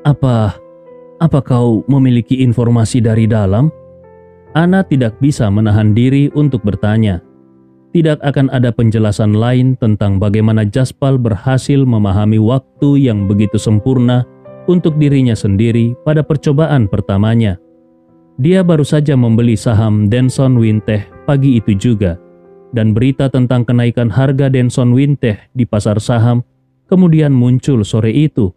Apa kau memiliki informasi dari dalam? Ana tidak bisa menahan diri untuk bertanya. Tidak akan ada penjelasan lain tentang bagaimana Jaspal berhasil memahami waktu yang begitu sempurna untuk dirinya sendiri pada percobaan pertamanya. Dia baru saja membeli saham Denson Wintech pagi itu juga, dan berita tentang kenaikan harga Denson Wintech di pasar saham kemudian muncul sore itu.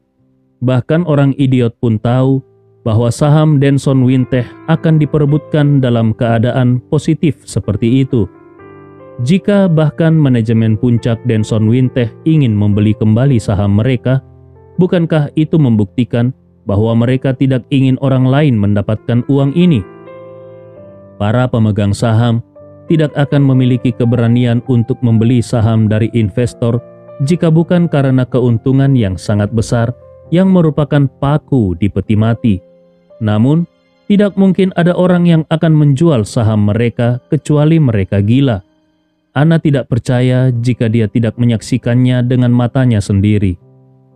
Bahkan orang idiot pun tahu bahwa saham Denson Wintech akan diperebutkan dalam keadaan positif seperti itu. Jika bahkan manajemen puncak Denson Wintech ingin membeli kembali saham mereka, bukankah itu membuktikan bahwa mereka tidak ingin orang lain mendapatkan uang ini? Para pemegang saham tidak akan memiliki keberanian untuk membeli saham dari investor jika bukan karena keuntungan yang sangat besar yang merupakan paku di peti mati. Namun, tidak mungkin ada orang yang akan menjual saham mereka kecuali mereka gila. Ana tidak percaya jika dia tidak menyaksikannya dengan matanya sendiri.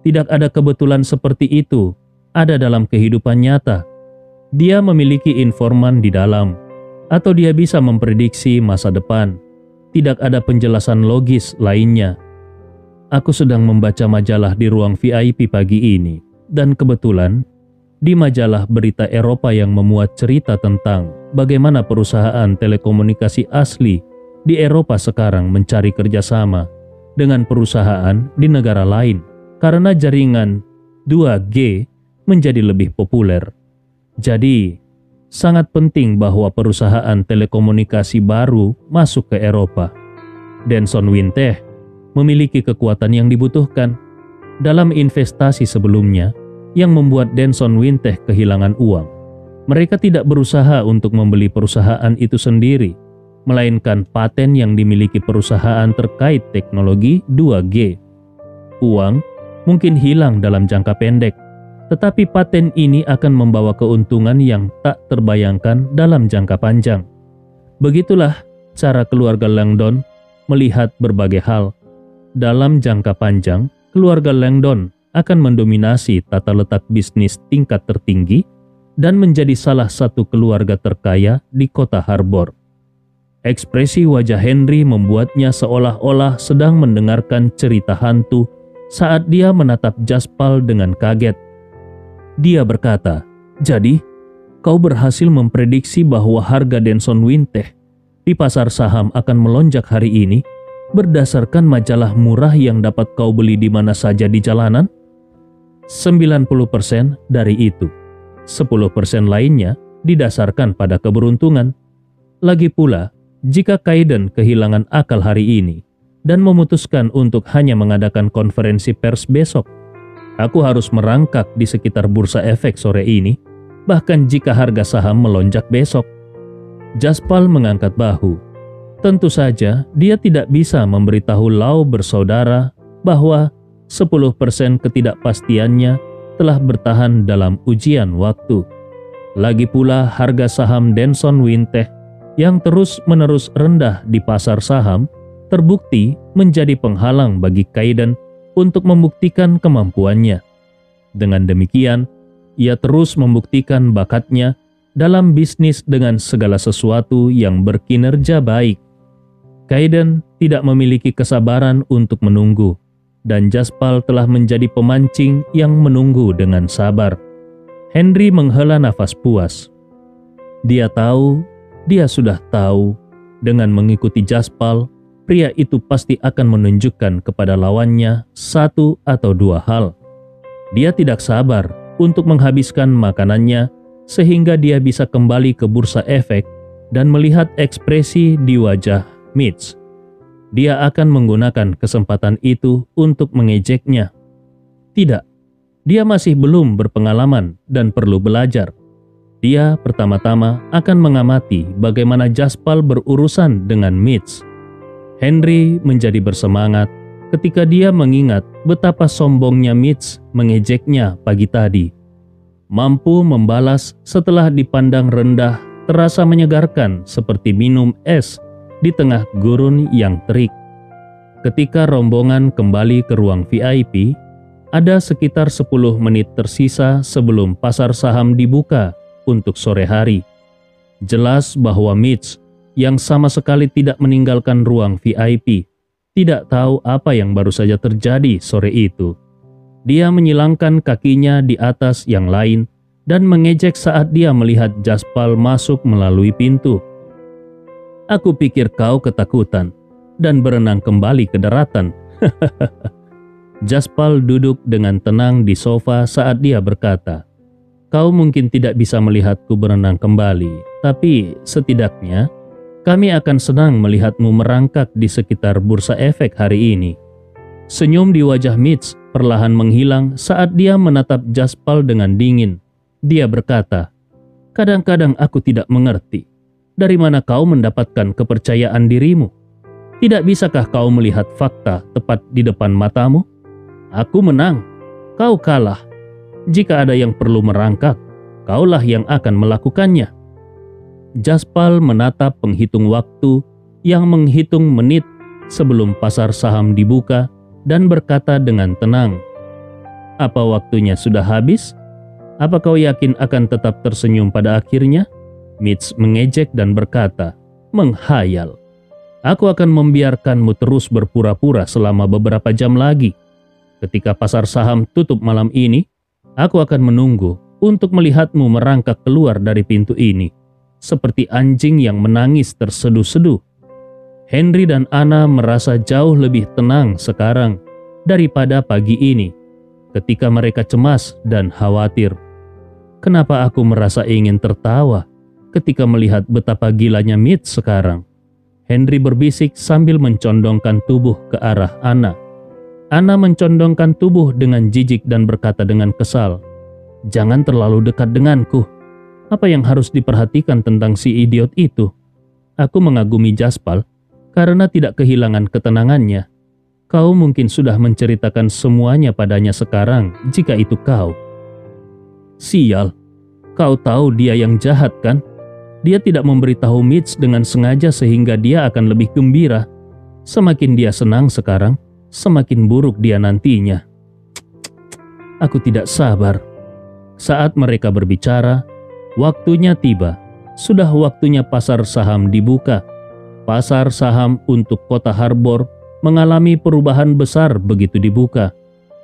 Tidak ada kebetulan seperti itu ada dalam kehidupan nyata. Dia memiliki informan di dalam, atau dia bisa memprediksi masa depan. Tidak ada penjelasan logis lainnya. Aku sedang membaca majalah di ruang VIP pagi ini, dan kebetulan di majalah berita Eropa yang memuat cerita tentang bagaimana perusahaan telekomunikasi asli di Eropa sekarang mencari kerjasama dengan perusahaan di negara lain karena jaringan 2G menjadi lebih populer. Jadi, sangat penting bahwa perusahaan telekomunikasi baru masuk ke Eropa. Denson Wintech memiliki kekuatan yang dibutuhkan dalam investasi sebelumnya yang membuat Denson Wintech kehilangan uang. Mereka tidak berusaha untuk membeli perusahaan itu sendiri, melainkan paten yang dimiliki perusahaan terkait teknologi 2G. Uang mungkin hilang dalam jangka pendek, tetapi paten ini akan membawa keuntungan yang tak terbayangkan dalam jangka panjang. Begitulah cara keluarga Langdon melihat berbagai hal. Dalam jangka panjang, keluarga Langdon akan mendominasi tata letak bisnis tingkat tertinggi dan menjadi salah satu keluarga terkaya di kota Harbor. Ekspresi wajah Henry membuatnya seolah-olah sedang mendengarkan cerita hantu saat dia menatap Jaspal dengan kaget. Dia berkata, "Jadi, kau berhasil memprediksi bahwa harga Denson Wintech di pasar saham akan melonjak hari ini berdasarkan majalah murah yang dapat kau beli di mana saja di jalanan?" 90% dari itu. 10% lainnya didasarkan pada keberuntungan. Lagi pula, jika Kaiden kehilangan akal hari ini dan memutuskan untuk hanya mengadakan konferensi pers besok, aku harus merangkak di sekitar bursa efek sore ini, bahkan jika harga saham melonjak besok. Jaspal mengangkat bahu. Tentu saja dia tidak bisa memberitahu Lau bersaudara bahwa 10% ketidakpastiannya telah bertahan dalam ujian waktu. Lagi pula harga saham Denson Wintech yang terus-menerus rendah di pasar saham terbukti menjadi penghalang bagi Kaiden untuk membuktikan kemampuannya. Dengan demikian, ia terus membuktikan bakatnya dalam bisnis dengan segala sesuatu yang berkinerja baik. Kaiden tidak memiliki kesabaran untuk menunggu, dan Jaspal telah menjadi pemancing yang menunggu dengan sabar. Henry menghela nafas puas. Dia sudah tahu, dengan mengikuti Jaspal, pria itu pasti akan menunjukkan kepada lawannya satu atau dua hal. Dia tidak sabar untuk menghabiskan makanannya sehingga dia bisa kembali ke bursa efek dan melihat ekspresi di wajah Mitch. Dia akan menggunakan kesempatan itu untuk mengejeknya. Tidak, dia masih belum berpengalaman dan perlu belajar. Dia pertama-tama akan mengamati bagaimana Jaspal berurusan dengan Mitch. Henry menjadi bersemangat ketika dia mengingat betapa sombongnya Mitch mengejeknya pagi tadi. Mampu membalas setelah dipandang rendah terasa menyegarkan seperti minum es di tengah gurun yang terik. Ketika rombongan kembali ke ruang VIP, Ada sekitar 10 menit tersisa sebelum pasar saham dibuka untuk sore hari. Jelas bahwa Mitch, yang sama sekali tidak meninggalkan ruang VIP, tidak tahu apa yang baru saja terjadi sore itu. Dia menyilangkan kakinya di atas yang lain dan mengejek saat dia melihat Jaspal masuk melalui pintu. "Aku pikir kau ketakutan dan berenang kembali ke daratan." Jaspal duduk dengan tenang di sofa saat dia berkata, "Kau mungkin tidak bisa melihatku berenang kembali, tapi setidaknya kami akan senang melihatmu merangkak di sekitar bursa efek hari ini." Senyum di wajah Mitch perlahan menghilang saat dia menatap Jaspal dengan dingin. Dia berkata, "Kadang-kadang aku tidak mengerti. Dari mana kau mendapatkan kepercayaan dirimu? Tidak bisakah kau melihat fakta tepat di depan matamu? Aku menang, kau kalah. Jika ada yang perlu merangkak, kaulah yang akan melakukannya." Jaspal menatap penghitung waktu yang menghitung menit sebelum pasar saham dibuka dan berkata dengan tenang, "Apa waktunya sudah habis? Apa kau yakin akan tetap tersenyum pada akhirnya?" Mitch mengejek dan berkata, "Menghayal. Aku akan membiarkanmu terus berpura-pura selama beberapa jam lagi. Ketika pasar saham tutup malam ini, aku akan menunggu untuk melihatmu merangkak keluar dari pintu ini, seperti anjing yang menangis terseduh-seduh." Henry dan Anna merasa jauh lebih tenang sekarang daripada pagi ini, ketika mereka cemas dan khawatir. "Kenapa aku merasa ingin tertawa ketika melihat betapa gilanya Mitch sekarang?" Henry berbisik sambil mencondongkan tubuh ke arah Anna. Anna mencondongkan tubuh dengan jijik dan berkata dengan kesal, "Jangan terlalu dekat denganku. Apa yang harus diperhatikan tentang si idiot itu?" Aku mengagumi Jaspal karena tidak kehilangan ketenangannya. Kau mungkin sudah menceritakan semuanya padanya sekarang jika itu kau. Sial, kau tahu dia yang jahat kan? Dia tidak memberitahu Mitch dengan sengaja sehingga dia akan lebih gembira. Semakin dia senang sekarang, semakin buruk dia nantinya. Aku tidak sabar. Saat mereka berbicara, waktunya tiba. Sudah waktunya pasar saham dibuka. Pasar saham untuk kota Harbor mengalami perubahan besar begitu dibuka.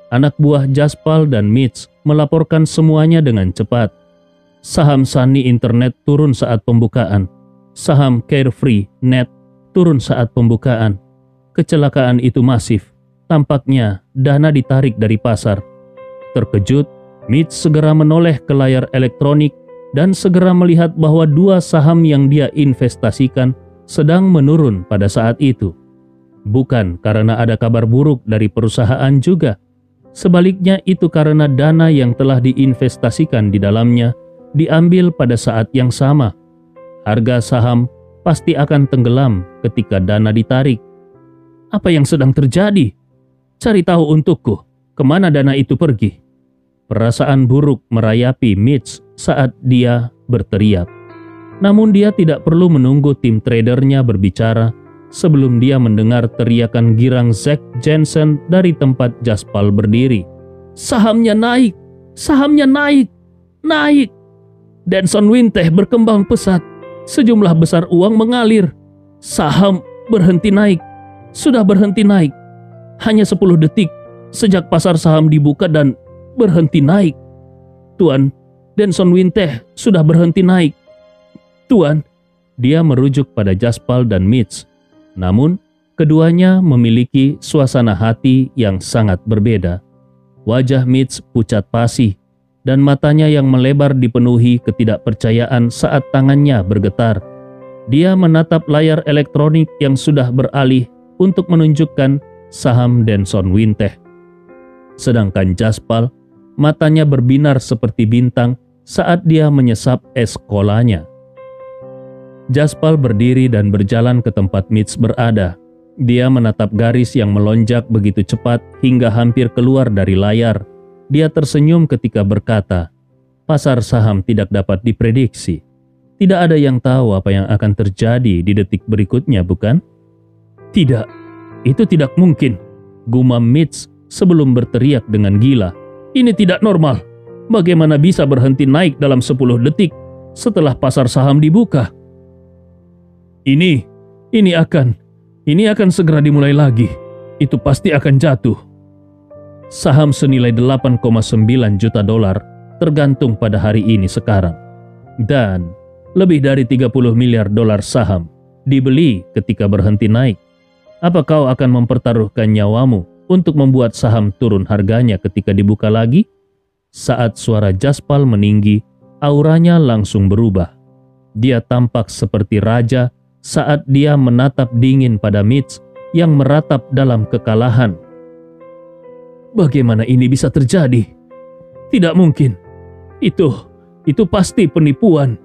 Anak buah Jaspal dan Mitch melaporkan semuanya dengan cepat. Saham Sunny Internet turun saat pembukaan. Saham Carefree Net turun saat pembukaan. Kecelakaan itu masif. Tampaknya dana ditarik dari pasar. Terkejut, Mitch segera menoleh ke layar elektronik dan segera melihat bahwa dua saham yang dia investasikan sedang menurun pada saat itu. Bukan karena ada kabar buruk dari perusahaan juga. Sebaliknya itu karena dana yang telah diinvestasikan di dalamnya diambil pada saat yang sama. Harga saham pasti akan tenggelam ketika dana ditarik. Apa yang sedang terjadi? Cari tahu untukku, kemana dana itu pergi? Perasaan buruk merayapi Mitch saat dia berteriak. Namun dia tidak perlu menunggu tim tradernya berbicara sebelum dia mendengar teriakan girang Zack Jensen dari tempat Jaspal berdiri. "Sahamnya naik! Sahamnya naik! Naik!" Denson Winteh berkembang pesat. Sejumlah besar uang mengalir. Saham berhenti naik. Sudah berhenti naik. Hanya 10 detik sejak pasar saham dibuka dan berhenti naik. Tuan, Denson Winteh sudah berhenti naik. Tuan, dia merujuk pada Jaspal dan Mitch. Namun, keduanya memiliki suasana hati yang sangat berbeda. Wajah Mitch pucat pasi dan matanya yang melebar dipenuhi ketidakpercayaan saat tangannya bergetar. Dia menatap layar elektronik yang sudah beralih untuk menunjukkan saham Denson Winteh. Sedangkan Jaspal, matanya berbinar seperti bintang saat dia menyesap es kolanya. Jaspal berdiri dan berjalan ke tempat Mitch berada. Dia menatap garis yang melonjak begitu cepat hingga hampir keluar dari layar. Dia tersenyum ketika berkata, "Pasar saham tidak dapat diprediksi. Tidak ada yang tahu apa yang akan terjadi di detik berikutnya, bukan?" "Tidak, itu tidak mungkin," gumam Mitch sebelum berteriak dengan gila. Ini tidak normal. Bagaimana bisa berhenti naik dalam 10 detik setelah pasar saham dibuka? Ini akan segera dimulai lagi. Itu pasti akan jatuh. Saham senilai 8,9 juta dolar tergantung pada hari ini sekarang. Dan lebih dari 30 miliar dolar saham dibeli ketika berhenti naik. Apa kau akan mempertaruhkan nyawamu untuk membuat saham turun harganya ketika dibuka lagi? Saat suara Jaspal meninggi, auranya langsung berubah. Dia tampak seperti raja saat dia menatap dingin pada Mitch yang meratap dalam kekalahan. Bagaimana ini bisa terjadi? Tidak mungkin. Itu pasti penipuan.